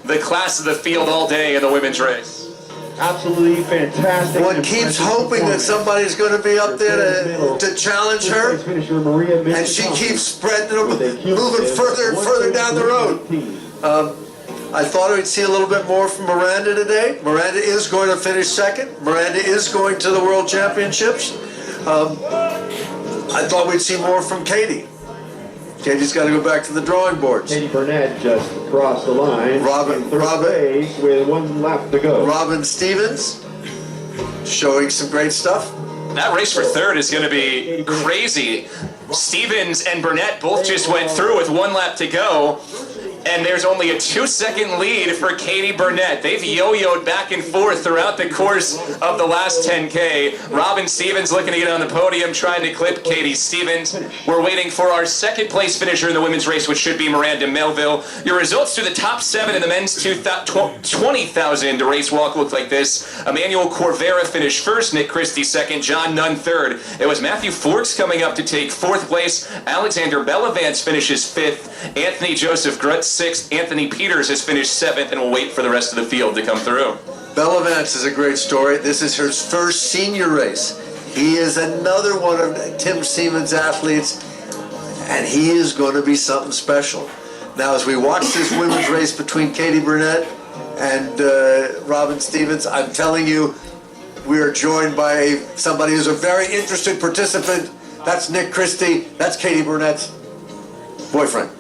the class of the field all day in the women's race. Absolutely fantastic. One keeps hoping that somebody's going to be up there to challenge her, and she keeps spreading them, moving further and further down the road. I thought we'd see a little bit more from Miranda today. Miranda is going to finish second. Miranda is going to the World Championships. I thought we'd see more from Katie. Katie's got to go back to the drawing boards. Katie Burnett just crossed the line. Robyn with 1 lap to go. Robyn Stevens showing some great stuff. That race for third is going to be crazy. Stevens and Burnett both just went through with 1 lap to go. And there's only a 2-second lead for Katie Burnett. They've yo-yoed back and forth throughout the course of the last 10K. Robyn Stevens looking to get on the podium, trying to clip Katie Stevens. We're waiting for our second place finisher in the women's race, which should be Miranda Melville. Your results through the top 7 in the men's 20,000 race walk look like this. Emmanuel Corvera finished first, Nick Christie second, John Nunn third. It was Matthew Forks coming up to take 4th place. Alexander Bellavance finishes 5th. Anthony Joseph Grutz 6th. Anthony Peters has finished 7th, and we'll wait for the rest of the field to come through. Bellavance is a great story. This is her first senior race. He is another one of Tim Seaman's athletes, and he is going to be something special. Now, as we watch this women's race between Katie Burnett and Robyn Stevens, I'm telling you, we are joined by somebody who's a very interested participant. That's Nick Christie. That's Katie Burnett's boyfriend.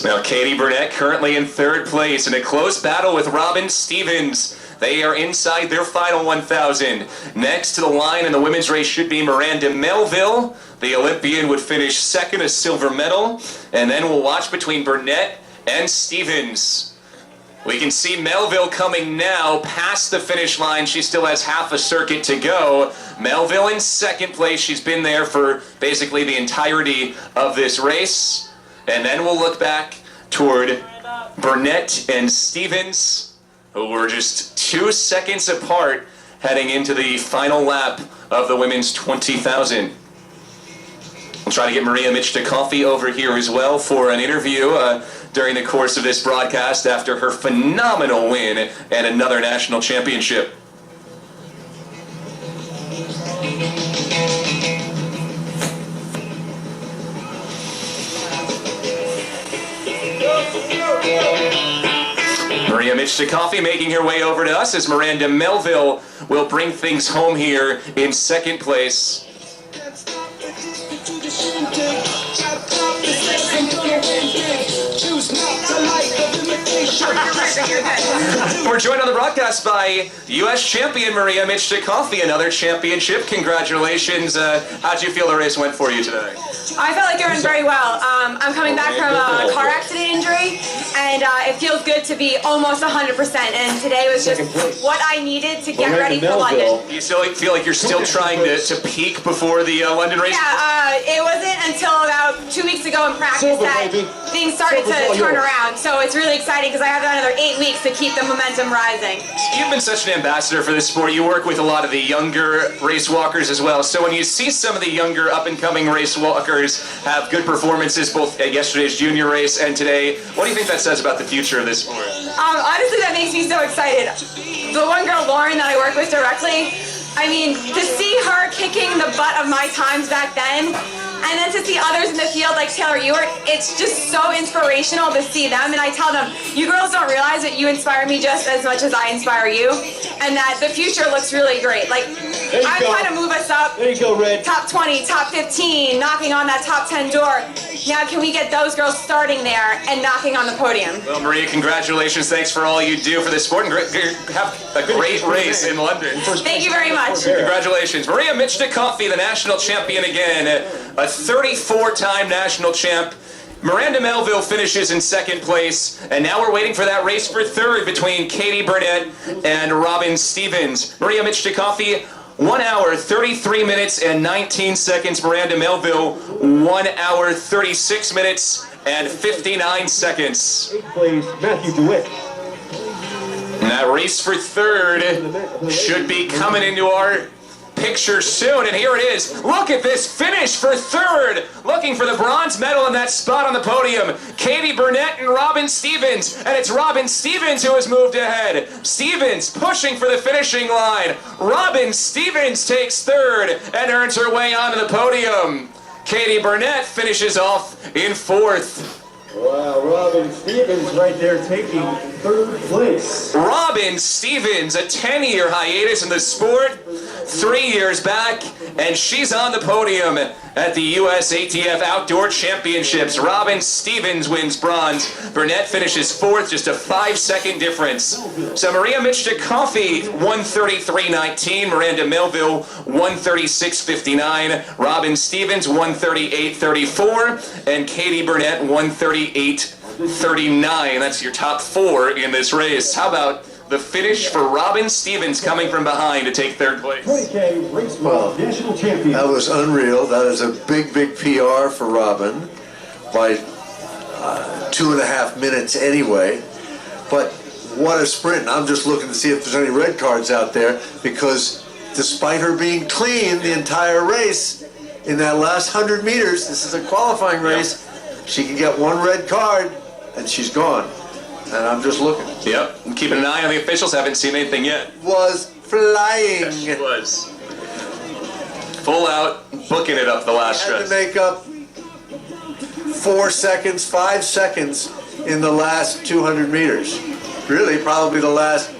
Now, Katie Burnett currently in 3rd place in a close battle with Robyn Stevens. They are inside their final 1,000. Next to the line in the women's race should be Miranda Melville. The Olympian would finish 2nd, a silver medal. And then we'll watch between Burnett and Stevens. We can see Melville coming now past the finish line. She still has half a circuit to go. Melville in 2nd place. She's been there for basically the entirety of this race. And then we'll look back toward Burnett and Stevens, who were just 2 seconds apart heading into the final lap of the women's 20,000. We'll try to get Maria Michta-Coffey over here as well for an interview during the course of this broadcast after her phenomenal win and another national championship. Maria Michta-Coffey making her way over to us as Miranda Melville will bring things home here in 2nd place. We're joined on the broadcast by U.S. champion Maria Michta-Coffey, another championship. Congratulations. How'd you feel the race went for you today? I felt like it went very well. I'm coming back from a car accident injury, and it feels good to be almost 100%. And today was just what I needed to get ready for London. You still feel like you're still trying to peak before the London race? Yeah, it wasn't until about 2 weeks ago in practice that things started to turn around. So it's really exciting because I have another 8 weeks to keep the momentum rising. You've been such an ambassador for this sport. You work with a lot of the younger race walkers as well. So when you see some of the younger up-and-coming race walkers have good performances both at yesterday's junior race and today, what do you think that says about the future of this sport? Honestly, that makes me so excited. The one girl, Lauren, that I work with directly, I mean, to see her kicking the butt of my times back then, and then to see others in the field like Taylor Ewart, it's just so inspirational to see them. And I tell them, you girls don't realize that you inspire me just as much as I inspire you, and that the future looks really great. Like, I'm trying to move us up. There you go, Red. Top 20, top 15, knocking on that top 10 door. Now can we get those girls starting there and knocking on the podium? Well, Maria, congratulations. Thanks for all you do for this sport, and have a great race in London. Thank you very much. Congratulations. Maria Michta-Coffey, the national champion again, a 34-time national champ. Miranda Melville finishes in 2nd place, and now we're waiting for that race for 3rd between Katie Burnett and Robyn Stevens. Maria Michta-Coffey, 1 hour, 33 minutes and 19 seconds. Miranda Melville, 1 hour, 36 minutes and 59 seconds. 8th place, Matthew DeWitt. And that race for 3rd should be coming into our picture soon, and here it is. Look at this finish for third. Looking for the bronze medal in that spot on the podium. Katie Burnett and Robyn Stevens, and it's Robyn Stevens who has moved ahead. Stevens pushing for the finishing line. Robyn Stevens takes third and earns her way onto the podium. Katie Burnett finishes off in fourth. Wow, Robyn Stevens right there taking third place. Robyn Stevens, a 10-year hiatus in the sport, 3 years back, and she's on the podium at the US ATF Outdoor Championships. Robyn Stevens wins bronze. Burnett finishes fourth, just a 5-second difference. So Maria Michta-Coffey, 133.19. Miranda Melville, 136.59. Robyn Stevens, 138.34. And Katie Burnett, 138.39. That's your top four in this race. How about the finish for Robyn Stevens coming from behind to take third place? 20K race ball national champion. That was unreal. That is a big, big PR for Robyn by 2.5 minutes anyway. But what a sprint. I'm just looking to see if there's any red cards out there, because despite her being clean the entire race, in that last 100 meters, this is a qualifying race, she can get one red card and she's gone. And I'm just looking. Yep, I'm keeping an eye on the officials. Haven't seen anything yet. Was flying. Yes, she was. Full out, booking it up the last Had to stretch. make up 4 seconds, 5 seconds in the last 200 meters. Really, probably the last,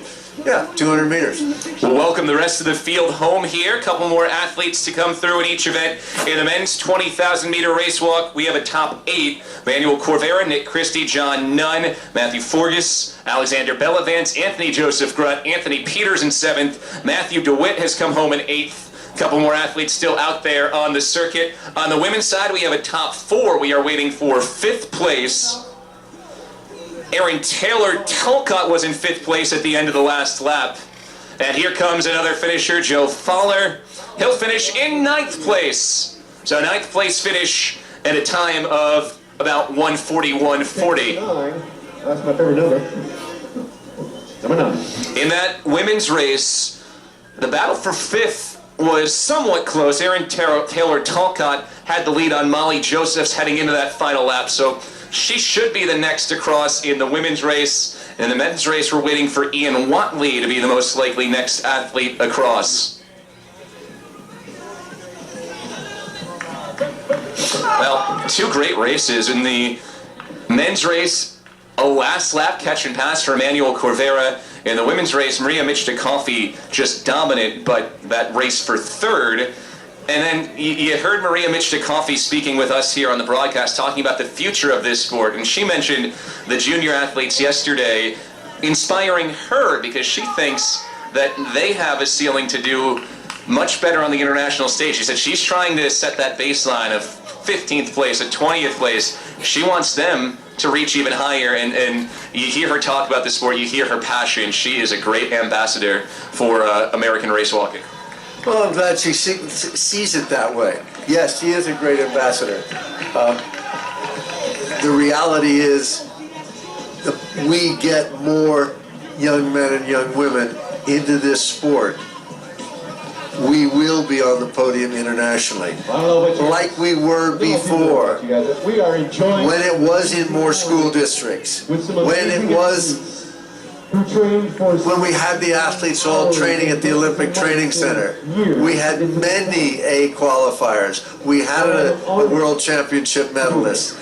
200 meters. We'll welcome the rest of the field home here. A couple more athletes to come through in each event. In the men's 20,000 meter race walk, we have a top 8. Manuel Corvera, Nick Christie, John Nunn, Matthew Forgas, Alexander Bellavance, Anthony Joseph Grutt, Anthony Peters in 7th. Matthew DeWitt has come home in 8th. A couple more athletes still out there on the circuit. On the women's side, we have a top 4. We are waiting for 5th place. Aaron Taylor Talcott was in 5th place at the end of the last lap. And here comes another finisher, Joe Fowler. He'll finish in 9th place. So 9th place finish at a time of about 1:41.40. That's my favorite number. Number 9. In that women's race, the battle for 5th was somewhat close. Aaron Taylor Talcott had the lead on Molly Josephs heading into that final lap. So she should be the next to cross in the women's race. In the men's race, we're waiting for Ian Watley to be the most likely next athlete across. Well, 2 great races. In the men's race, a last lap catch and pass for Emmanuel Corvera. In the women's race, Maria Michta-Coffey just dominant, but that race for 3rd. And then you heard Maria Michta-Coffey speaking with us here on the broadcast, talking about the future of this sport. And she mentioned the junior athletes yesterday, inspiring her because she thinks that they have a ceiling to do much better on the international stage. She said she's trying to set that baseline of 15th place, a 20th place. She wants them to reach even higher, and you hear her talk about the sport, you hear her passion. She is a great ambassador for American race walking. Well, I'm glad she sees it that way. Yes, she is a great ambassador. The reality is that we get more young men and young women into this sport. We will be on the podium internationally, like we were before, We are enjoying when it was in more school districts, when it was when we had the athletes all training at the Olympic Training Center. We had many A qualifiers. We had a world championship medalist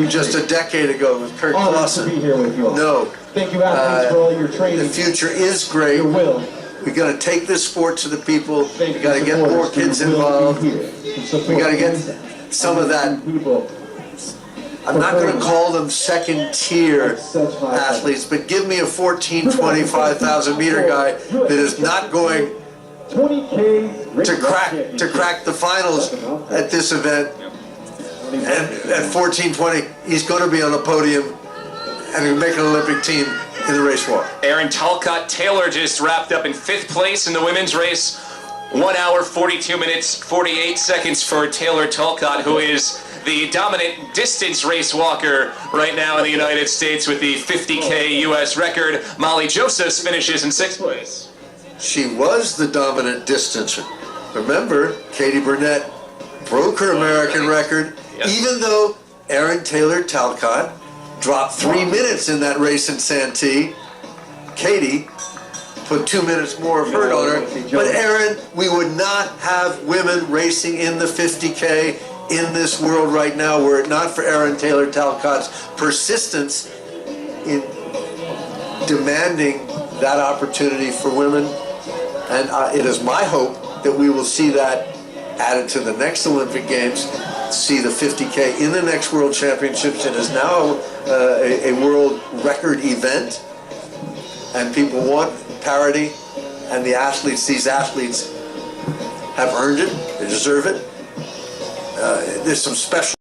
just a decade ago with Kurt Clausen. No, Thank you, athletes, for all your training. the future is great. We got to take this sport to the people. We got to get more kids involved. We got to get some of that. I'm not going to call them second-tier athletes, but give me a 14, 25,000 meter guy that is not going to crack the finals at this event. And at 14, 20, he's going to be on the podium and he'll make an Olympic team in the race walk. Aaron Talcott Taylor just wrapped up in 5th place in the women's race. 1 hour, 42 minutes, 48 seconds for Taylor Talcott, who is the dominant distance race walker right now in the United States with the 50K U.S. record. Molly Josephs finishes in 6th place. she was the dominant distancer. Remember, Katie Burnett broke her American record, even though Erin Taylor Talcott dropped 3 minutes in that race in Santee. Katie put 2 minutes more of her on her. But Erin, we would not have women racing in the 50K in this world right now were it not for Erin Taylor Talcott's persistence in demanding that opportunity for women. And it is my hope that we will see that added to the next Olympic Games, see the 50K in the next World Championships. It is now a world record event, and people want parity, and these athletes have earned it, they deserve it. There's some special